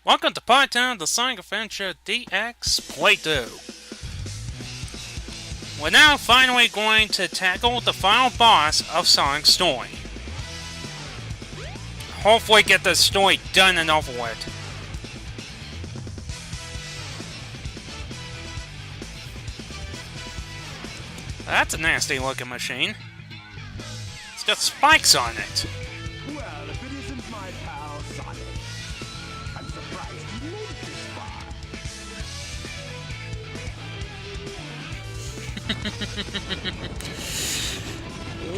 Welcome to part 10 of the Sonic Adventure DX playthrough. We're now finally going to tackle the final boss of Sonic's story. Hopefully get this story done and over with. That's a nasty looking machine. It's got spikes on it. Well, if it isn't my pal Sonic, I'm surprised you made it this far.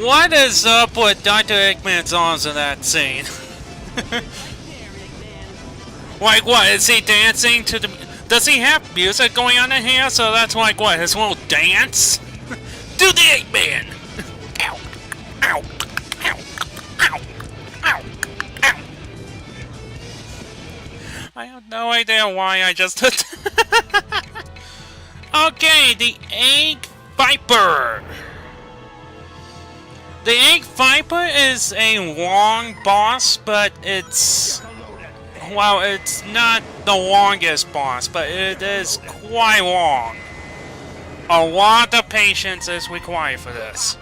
What is up with Dr. Eggman's arms in that scene? Like what, is he dancing to the... Does he have music going on in here? So that's like what, his little dance? Do the Eggman! Ow! Ow! Ow! Ow! Ow! Ow! I have no idea why I just... Okay, the Egg Viper! The Egg Viper is a long boss, but it's... Well, it's not the longest boss, but it is quite long. A lot of patience is required for this.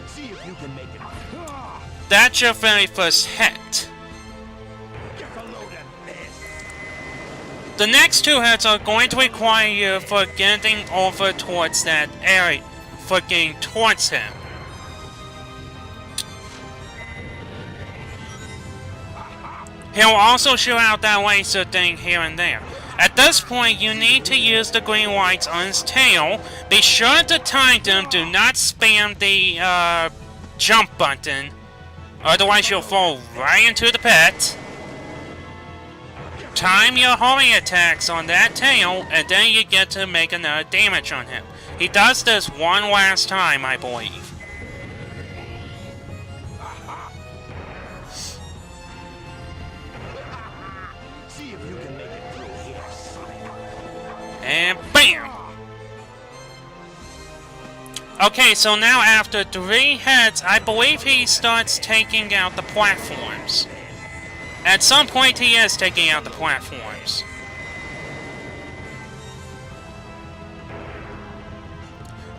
See if you can make it. That's your very first hit. Get a load of this. The next two hits are going to require you for getting over towards that area, for getting towards him. He'll also shoot out that laser thing here and there. At this point, you need to use the green lights on his tail. Be sure to time them. Do not spam the jump button. Otherwise, you'll fall right into the pit. Time your homing attacks on that tail, and then you get to make another damage on him. He does this one last time, I believe. See if you can make it through here, Sonic. And BAM! Okay, so now after 3 hits, I believe he starts taking out the platforms. At some point he is taking out the platforms.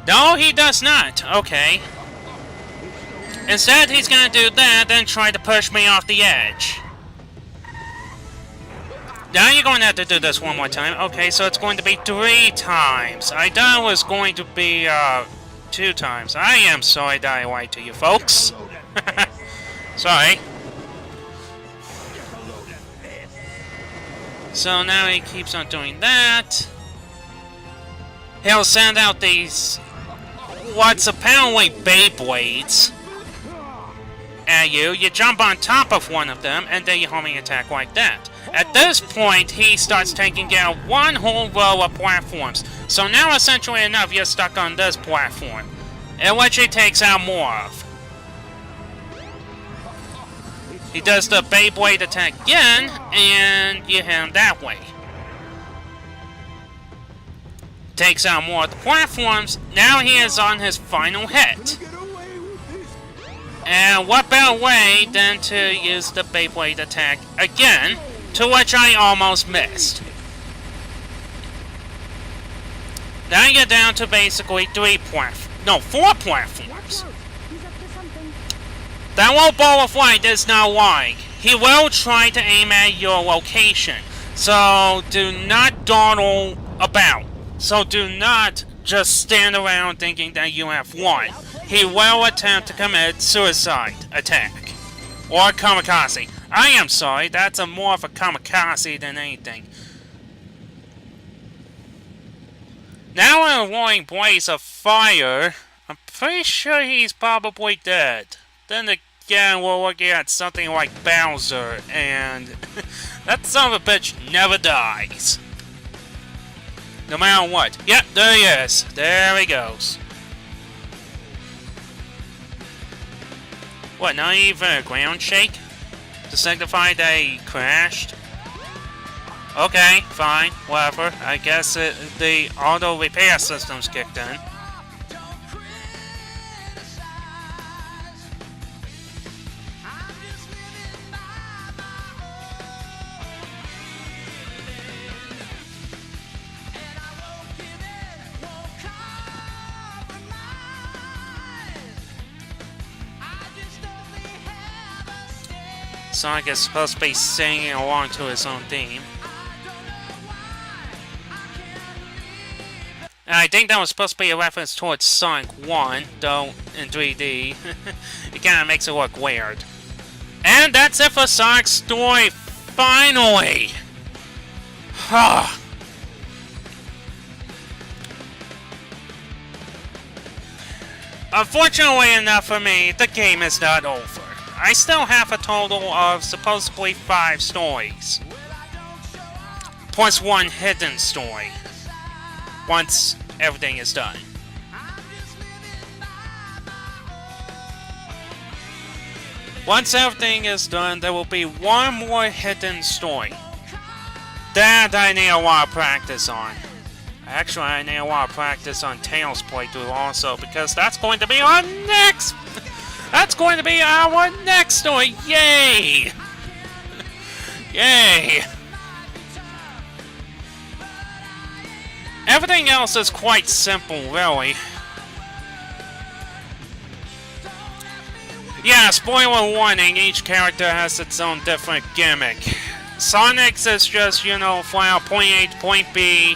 No, he does not. Okay. Instead, he's gonna do that, then try to push me off the edge. Now you're going to have to do this one more time. Okay, so it's going to be 3 times. I thought it was going to be 2 times. I am sorry that I lied to you folks. Sorry. So now he keeps on doing that. He'll send out these... what's apparently Beyblades at you. You jump on top of one of them, and then you homing attack like that. At this point, he starts taking out one whole row of platforms. So now, essentially enough, you're stuck on this platform, in which he takes out more of. He does the Beyblade attack again, and you hit him that way. Takes out more of the platforms. Now he is on his final hit. Get away with this. And what better way than to use the Beyblade attack again, to which I almost missed. Now you're down to basically 4 platforms. He's up to something. That little ball of light is not lying. He will try to aim at your location, so do not dawdle about. So do not just stand around thinking that you have won. He will attempt to commit suicide attack. Or kamikaze. I am sorry, that's more of a kamikaze than anything. Now in a roaring blaze of fire, I'm pretty sure he's probably dead. Then again, we're looking at something like Bowser, and that son of a bitch never dies. No matter what. Yep, there he is. There he goes. What, not even a ground shake? To signify that he crashed? Okay, fine, whatever. I guess the auto repair system's kicked in. Sonic is supposed to be singing along to his own theme. And I think that was supposed to be a reference towards Sonic 1, though in 3D. It kind of makes it look weird. And that's it for Sonic's story, finally! Unfortunately enough for me, the game is not over. I still have a total of supposedly 5 stories. Plus 1 hidden story. Once everything is done. Once everything is done, there will be 1 more hidden story. That I need a lot of practice on. Actually, I need a lot of practice on Tails' playthrough also, because that's going to be our next... That's going to be our next story! Yay! Yay! Everything else is quite simple, really. Yeah, spoiler warning, each character has its own different gimmick. Sonic's is just, you know, fly out point A to point B,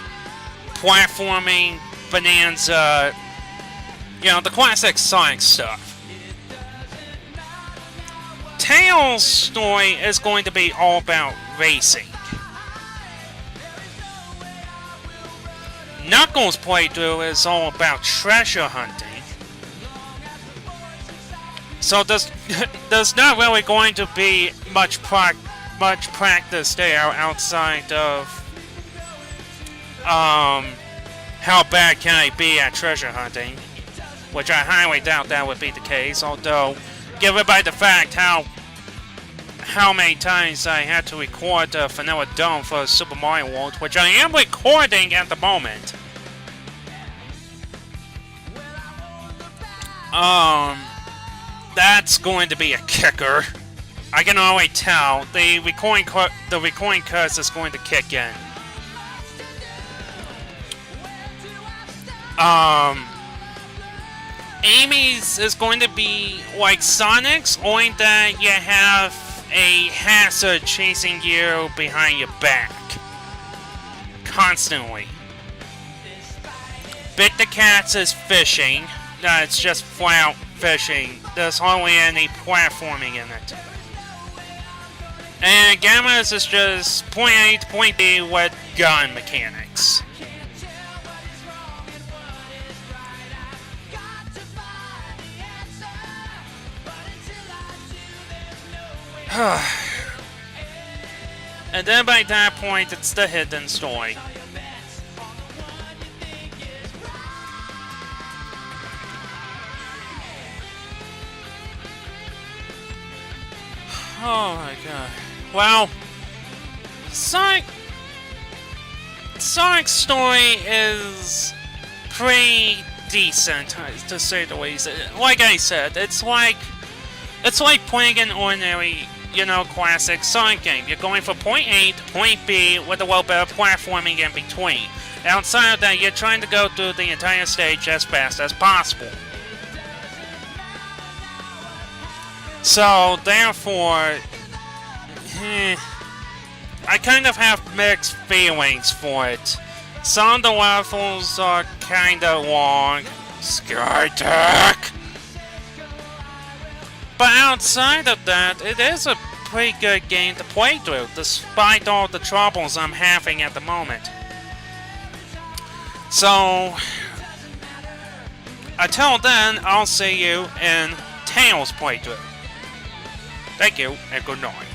platforming, bonanza, you know, the classic Sonic stuff. Tails' story is going to be all about racing. Knuckles' playthrough is all about treasure hunting. So there's not really going to be much practice there outside of how bad can I be at treasure hunting, which I highly doubt that would be the case. Although, given by the fact how many times I had to record Vanilla Dome for Super Mario World, which I am recording at the moment. That's going to be a kicker. I can already tell the recording curse is going to kick in. Amy's is going to be like Sonic's, only that you have a hazard chasing you behind your back. Constantly. Bit the Cats is fishing. No, it's just flat out fishing. There's hardly any platforming in it. And Gamma's is just point A to point B with gun mechanics. And then by that point, it's the hidden story. Oh my god. Well, Sonic's story is pretty decent, to say the least. Like I said, it's like playing an ordinary, you know, classic Sonic game. You're going from point A to point B with a little bit of platforming in between. Outside of that, you're trying to go through the entire stage as fast as possible. So, therefore, I kind of have mixed feelings for it. Some of the levels are kind of long. Skytech! But outside of that, it is a pretty good game to play through, despite all the troubles I'm having at the moment. So, until then, I'll see you in Tails playthrough. Thank you, and good night.